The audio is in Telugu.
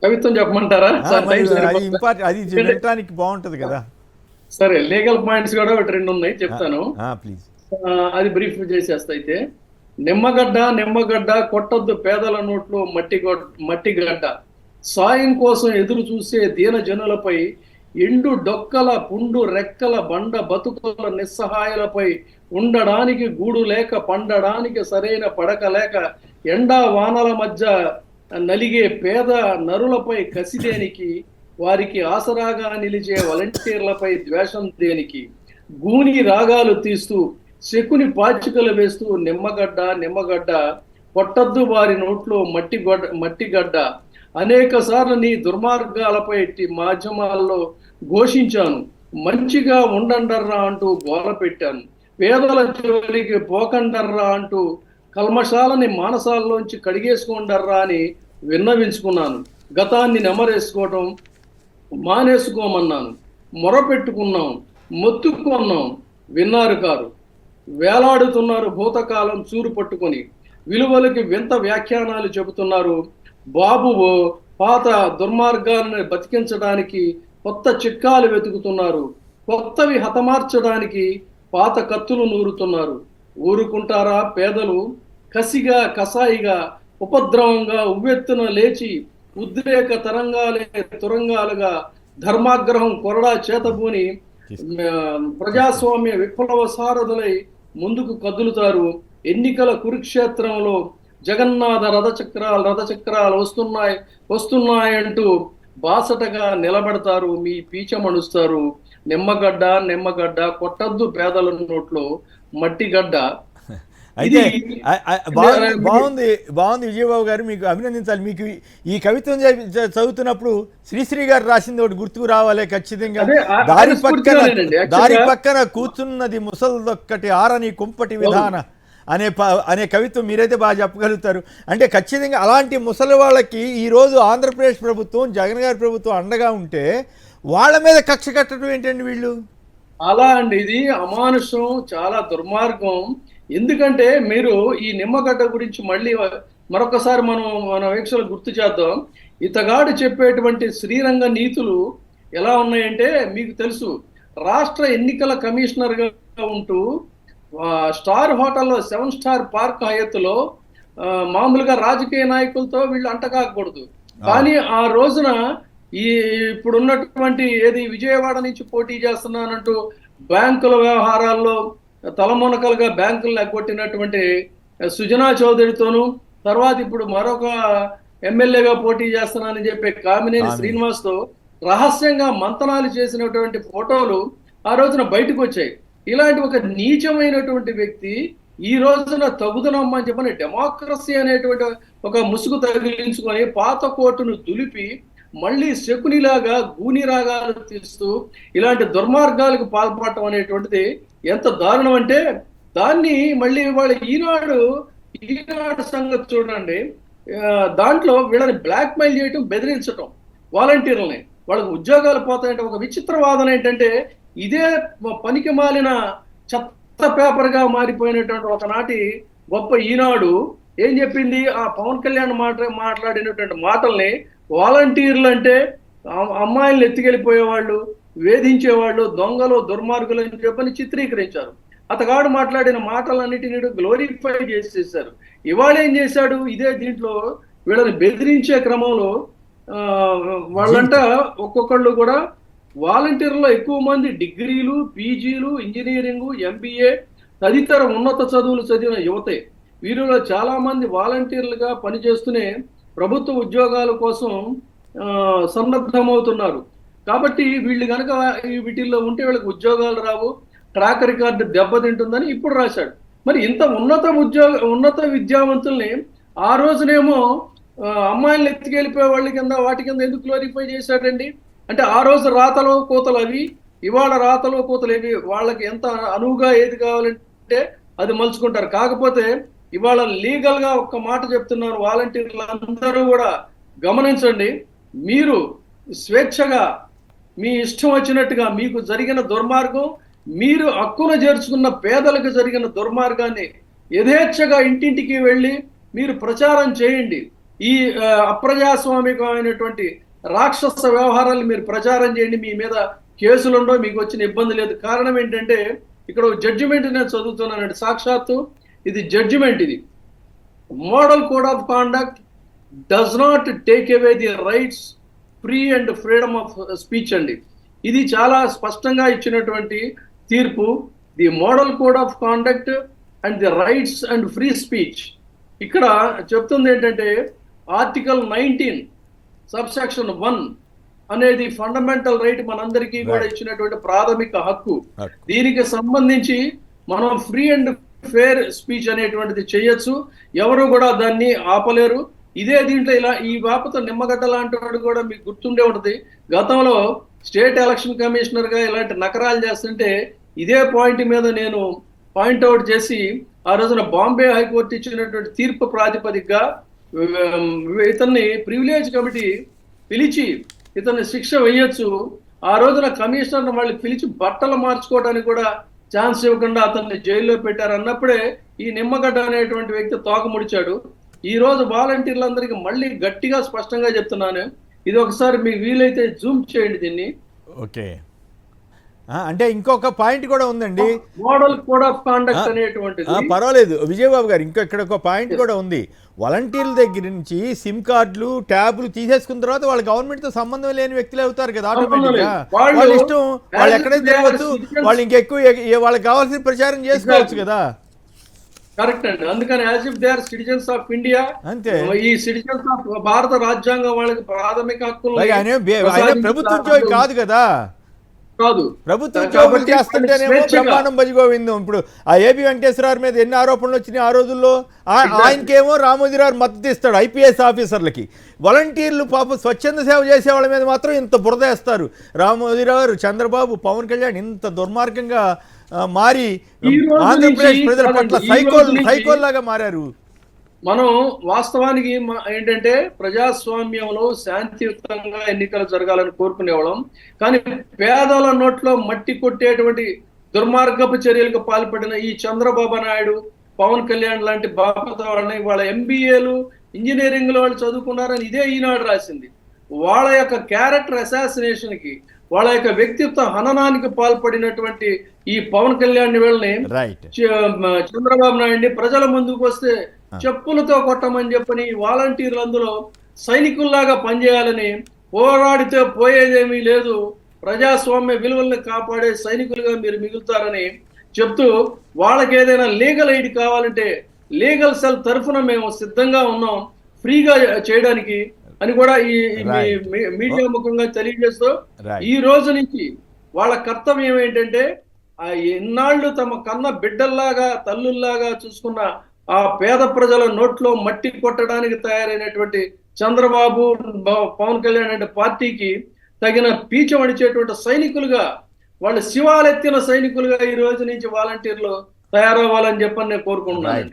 కవిత్వం చెప్పమంటారా? సార్ మరి టైం అది సరిపోతుందా? ఇంపార్టెంట్, అది ఎందుకంటే వినటానికి బాగుంటుంది కదా. సరే, లీగల్ పాయింట్స్ కూడా ఒకటి రెండు ఉన్నాయి, చెప్తాను. ప్లీజ్. అది బ్రీఫ్ చేసేస్తా అయితే. నిమ్మగడ్డ నిమ్మగడ్డ కొట్టొద్దు పేదల నోట్లో మట్టిగడ్డ, సాయం కోసం ఎదురు చూసే దీన జనులపై, ఎండు డొక్కల పుండు రెక్కల బండ బతుకుల నిస్సహాయాలపై, ఉండడానికి గూడు లేక పండడానికి సరైన పడక లేక, ఎండా వానల మధ్య నలిగే పేద నరులపై కసి దేనికి, వారికి ఆసరాగా నిలిచే వాలంటీర్లపై ద్వేషం దేనికి, గూని రాగాలు తీస్తూ శకుని పాచికలు వేస్తూ నిమ్మగడ్డ నిమ్మగడ్డ కొట్టద్దు వారి నోట్లో మట్టిగడ్డ, అనేక సార్లు నీ దుర్మార్గాలపై మాధ్యమాల్లో ఘోషించాను, మంచిగా ఉండండర్రా అంటూ గోల పెట్టాను, పేదల జోలికి పోకండర్రా అంటూ కల్మషాలని మానసాల్లోంచి కడిగేసుకోండర్రా అని విన్నవించుకున్నాను, గతాన్ని నెమరేసుకోవటం మానేసుకోమన్నాను, మొరపెట్టుకున్నాం, మొత్తుకున్నాం, విన్నారు కారు, వేలాడుతున్నారు భూతకాలం చూరు పట్టుకొని, విలువలకి వింత వ్యాఖ్యానాలు చెబుతున్నారు, బాబు పాత దుర్మార్గాలను బతికించడానికి కొత్త చిట్కాలు వెతుకుతున్నారు, కొత్తవి హతమార్చడానికి పాత కత్తులు నూరుతున్నారు, ఊరుకుంటారా పేదలు? కసిగా కసాయిగా ఉపద్రవంగా ఉవ్వెత్తున లేచి ఉద్రేక తరంగాలే తురంగాలుగా ధర్మాగ్రహం కొరడా చేతబూని ప్రజాస్వామ్య విప్లవ సారథులై ముందుకు కదులుతారు, ఎన్నికల కురుక్షేత్రంలో జగన్నాథ రథచక్రాలు వస్తున్నాయంటూ బాసటగా నిలబడతారు, మీ పీచమణుస్తారు, నిమ్మగడ్డ నిమ్మగడ్డ కొట్టద్దు పేదల నోట్లో మట్టిగడ్డ. అయితే బాగుంది బాగుంది విజయబాబు గారు, మీకు అభినందించాలి. మీకు ఈ కవిత్వం చదువుతున్నప్పుడు శ్రీశ్రీ గారు రాసింది ఒకటి గుర్తుకు రావాలి ఖచ్చితంగా. దారి పక్కన కూర్చున్నది ముసల్దొక్కటి ఆరని కుంపటి విధాన అనే కవిత్వం మీరైతే బాగా చెప్పగలుగుతారు. అంటే ఖచ్చితంగా అలాంటి ముసలి వాళ్ళకి ఈరోజు ఆంధ్రప్రదేశ్ ప్రభుత్వం, జగన్ గారి ప్రభుత్వం అండగా ఉంటే వాళ్ళ మీద కక్ష కట్టడం ఏంటండి వీళ్ళు? అలా అండి, ఇది అమానుషం, చాలా దుర్మార్గం. ఎందుకంటే మీరు ఈ నిమ్మగడ్డ గురించి మళ్ళీ మరొకసారి మన వీక్షలు గుర్తు చేద్దాం. ఇతగాడు చెప్పేటువంటి శ్రీరంగ నీతులు ఎలా ఉన్నాయంటే, మీకు తెలుసు, రాష్ట్ర ఎన్నికల కమిషనర్గా ఉంటూ స్టార్ హోటల్లో 7 స్టార్ పార్క్ హయత్తులో మామూలుగా రాజకీయ నాయకులతో వీళ్ళు అంటకాకూడదు, కానీ ఆ రోజున ఇప్పుడున్నటువంటి విజయవాడ నుంచి పోటీ చేస్తున్నానంటూ బ్యాంకుల వ్యవహారాల్లో తలమునకలుగా బ్యాంకులు ఎగ్గొట్టినటువంటి సుజనా చౌదరితోనూ, తర్వాత ఇప్పుడు మరొక ఎమ్మెల్యేగా పోటీ చేస్తున్నానని చెప్పే కామినేని శ్రీనివాస్తో రహస్యంగా మంతనాలు చేసినటువంటి ఫోటోలు ఆ రోజున బయటకు వచ్చాయి. ఇలాంటి ఒక నీచమైనటువంటి వ్యక్తి ఈ రోజున తగుదనమ్మని చెప్పని డెమోక్రసీ అనేటువంటి ఒక ముసుగు తగిలించుకొని పాత కోర్టును దులిపి మళ్ళీ శకునిలాగా గూని రాగాలు తీస్తూ ఇలాంటి దుర్మార్గాలకు పాల్పడటం అనేటువంటిది ఎంత దారుణం అంటే, దాన్ని మళ్ళీ వాళ్ళ ఈనాడు సంగతి చూడండి. దాంట్లో వీళ్ళని బ్లాక్మెయిల్ చేయటం, బెదిరించటం, వాలంటీర్లని, వాళ్ళకి ఉద్యోగాలు పోతాయంటే ఒక విచిత్ర వాదన ఏంటంటే, ఇదే పనికి మాలిన చెత్త పేపర్గా మారిపోయినటువంటి ఒకనాటి గొప్ప ఈనాడు ఏం చెప్పింది, ఆ పవన్ కళ్యాణ్ మాట్లాడినటువంటి మాటల్ని వాలంటీర్లు అంటే అమ్మాయిలను ఎత్తుకెళ్ళిపోయేవాళ్ళు, వేధించేవాళ్ళు, దొంగలు, దుర్మార్గులు అని చెప్పని చిత్రీకరించారు. అతగాడు మాట్లాడిన మాటలన్నిటినీ గ్లోరిఫై చేసేసారు. ఇవాళ ఏం చేశాడు, ఇదే దీంట్లో వీళ్ళని బెదిరించే క్రమంలో వాళ్ళంట ఒక్కొక్కళ్ళు కూడా వాలంటీర్లో ఎక్కువ మంది డిగ్రీలు, పీజీలు, ఇంజనీరింగ్, ఎంబీఏ తదితర ఉన్నత చదువులు చదివిన యువతే. వీరిలో చాలా మంది వాలంటీర్లుగా పనిచేస్తూనే ప్రభుత్వ ఉద్యోగాల కోసం సన్నద్ధమవుతున్నారు. కాబట్టి వీళ్ళు కనుక వీటిల్లో ఉంటే వీళ్ళకి ఉద్యోగాలు రావు, ట్రాక్ రికార్డు దెబ్బతింటుందని ఇప్పుడు రాశాడు. మరి ఇంత ఉన్నత విద్యావంతుల్ని ఆ రోజునేమో అమ్మాయిలను ఎత్తుకెళ్ళిపోయే వాళ్ళ కింద వాటి కింద ఎందుకు క్లారిఫై చేశాడండి? అంటే ఆ రోజు రాతలు కోతలు అవి, ఇవాళ రాతలు కోతలు ఇవి. వాళ్ళకి ఎంత అనువుగా ఏది కావాలంటే అది మలుచుకుంటారు. కాకపోతే ఇవాళ లీగల్ గా ఒక్క మాట చెప్తున్నారు వాలంటీర్లు అందరూ కూడా గమనించండి. మీరు స్వేచ్ఛగా మీ ఇష్టం వచ్చినట్టుగా మీకు జరిగిన దుర్మార్గం, మీరు హక్కున చేర్చుకున్న పేదలకు జరిగిన దుర్మార్గాన్ని యథేచ్ఛగా ఇంటింటికి వెళ్ళి మీరు ప్రచారం చేయండి. ఈ అప్రజాస్వామికమైనటువంటి రాక్షస వ్యవహారాలు మీరు ప్రచారం చేయండి, మీ మీద కేసులుండో, మీకు వచ్చిన ఇబ్బంది లేదు. కారణం ఏంటంటే ఇక్కడ జడ్జిమెంట్ నేను చదువుతున్నానండి, సాక్షాత్తు ఇది జడ్జిమెంట్. ఇది model code of conduct does not take away the rights free and freedom of speech అండి. ఇది చాలా స్పష్టంగా ఇచ్చినటువంటి తీర్పు. The model code of conduct and the rights and free speech ఇక్కడ చెప్తుంది ఏంటంటే ఆర్టికల్ 19 సబ్సెక్షన్ 1 అనేది ఫండమెంటల్ రైట్, మనందరికీ కూడా ఇచ్చినటువంటి ప్రాథమిక హక్కు. దీనికి సంబంధించి మనం ఫ్రీ అండ్ ఫేర్ స్పీచ్ అనేటువంటిది చేయొచ్చు, ఎవరు కూడా దాన్ని ఆపలేరు. ఇదే దీంట్లో ఇలా ఈ బాపత నిమ్మగడ్డ లాంటి వాడు కూడా మీకు గుర్తుండే ఉంటుంది, గతంలో స్టేట్ ఎలక్షన్ కమిషనర్ గా ఇలాంటి నకరాలు చేస్తుంటే ఇదే పాయింట్ మీద నేను పాయింట్అవుట్ చేసి ఆ రోజున బాంబే హైకోర్టు ఇచ్చినటువంటి తీర్పు ప్రాతిపదికగా ఇతన్ని ప్రివిలేజ్ కమిటీ పిలిచి ఇతన్ని శిక్ష వేయొచ్చు. ఆ రోజున కమిషనర్ వాళ్ళు పిలిచి బట్టలు మార్చుకోవడానికి కూడా ఛాన్స్ ఇవ్వకుండా అతన్ని జైల్లో పెట్టారు. అన్నప్పుడే ఈ నిమ్మగడ్డ అనేటువంటి వ్యక్తి తోక ముడిచాడు. ఈ రోజు వాలంటీర్లందరికీ మళ్ళీ గట్టిగా స్పష్టంగా చెప్తున్నాను, ఇది ఒకసారి మీకు వీలైతే జూమ్ చేయండి దీన్ని. ఓకే, అంటే ఇంకొక పాయింట్ కూడా ఉందండి, మోడల్ కోడ్ ఆఫ్ కాండక్ట్ అనేటువంటిది. పర్వాలేదు విజయబాబు గారు, ఇక్కడ ఒక పాయింట్ కూడా ఉంది. వాలంటీర్ల దగ్గర నుంచి సిమ్ కార్డులు ట్యాబ్లు తీసేసుకున్న తర్వాత వాళ్ళు గవర్నమెంట్ తో సంబంధం లేని వ్యక్తులు అవుతారు కదా, ఆటోమేటిక్ గా వాళ్ళ ఇష్టం, వాళ్ళు ఎక్కడైతే తిరగచ్చు, వాళ్ళు ఇంకెక్కువ వాళ్ళకి కావాల్సిన ప్రచారం చేసుకోవచ్చు కదా. కరెక్ట్ అండి, అందుకని as if they are citizens of India, అంతే. ఈ సిటిజన్స్ ఆఫ్ భారత రాజ్యాంగం వాళ్ళకి ప్రాథమిక హక్కులు ప్రభుత్వ ఉద్యోగి కాదు కదా, కాదు ప్రభుత్వ ఉద్యోగులు చేస్తుంటేనేమో బ్రహ్మాండం భజగోవిందం. ఇప్పుడు ఆ ఏబి వెంకటేశ్వరరావు మీద ఎన్ని ఆరోపణలు వచ్చినాయి ఆ రోజుల్లో, ఆయనకేమో రామోజీరావు మద్దతు ఇస్తాడు ఐపీఎస్ ఆఫీసర్లకి. వాలంటీర్లు పాపం స్వచ్ఛంద సేవ చేసే వాళ్ళ మీద మాత్రం ఇంత బురద వేస్తారు. రామోజీరావు, చంద్రబాబు, పవన్ కళ్యాణ్ ఇంత దుర్మార్గంగా మారి ఆంధ్రప్రదేశ్ ప్రజల పట్ల సైకోల్ లాగా మారారు. మనం వాస్తవానికి ఏంటంటే ప్రజాస్వామ్యంలో శాంతియుతంగా ఎన్నికలు జరగాలని కోరుకునేవాళ్ళం, కానీ పేదల నోట్లో మట్టి కొట్టేటువంటి దుర్మార్గపు చర్యలకు పాల్పడిన ఈ చంద్రబాబు నాయుడు, పవన్ కళ్యాణ్ లాంటి బాపత వాళ్ళని వాళ్ళ ఎంబీఏలు ఇంజనీరింగ్ లో వాళ్ళు చదువుకున్నారని ఇదే ఈనాడు రాసింది. వాళ్ళ యొక్క క్యారెక్టర్ అసాసినేషన్ కి, వాళ్ళ యొక్క వ్యక్తిత్వ హననానికి పాల్పడినటువంటి ఈ పవన్ కళ్యాణ్ వీళ్ళని, చంద్రబాబు నాయుడిని ప్రజల ముందుకు వస్తే చెప్పులతో కొట్టమని చెప్పని వాలంటీర్లు అందులో సైనికుల్లాగా పనిచేయాలని, పోరాడితే పోయేదేమీ లేదు, ప్రజాస్వామ్య విలువల్ని కాపాడే సైనికులుగా మీరు మిగులుతారని చెప్తూ, వాళ్ళకి ఏదైనా లీగల్ ఎయిడ్ కావాలంటే లీగల్ సెల్ తరఫున మేము సిద్ధంగా ఉన్నాం ఫ్రీగా చేయడానికి అని కూడా ఈ మీడియా ముఖంగా తెలియజేస్తూ, ఈ రోజు నుంచి వాళ్ళ కర్తవ్యం ఏంటంటే ఆ ఎన్నాళ్ళు తమ కన్న బిడ్డల్లాగా తల్లుల్లాగా చూసుకున్న ఆ పేద ప్రజల నోట్లో మట్టి కొట్టడానికి తయారైనటువంటి చంద్రబాబు, పవన్ కళ్యాణ్ అంటే పార్టీకి తగిన పీచమడిచేటువంటి సైనికులుగా, వాళ్ళు శివాలెత్తిన సైనికులుగా ఈ రోజు నుంచి వాలంటీర్లు తయారవ్వాలని చెప్పని నేను కోరుకుంటున్నాను.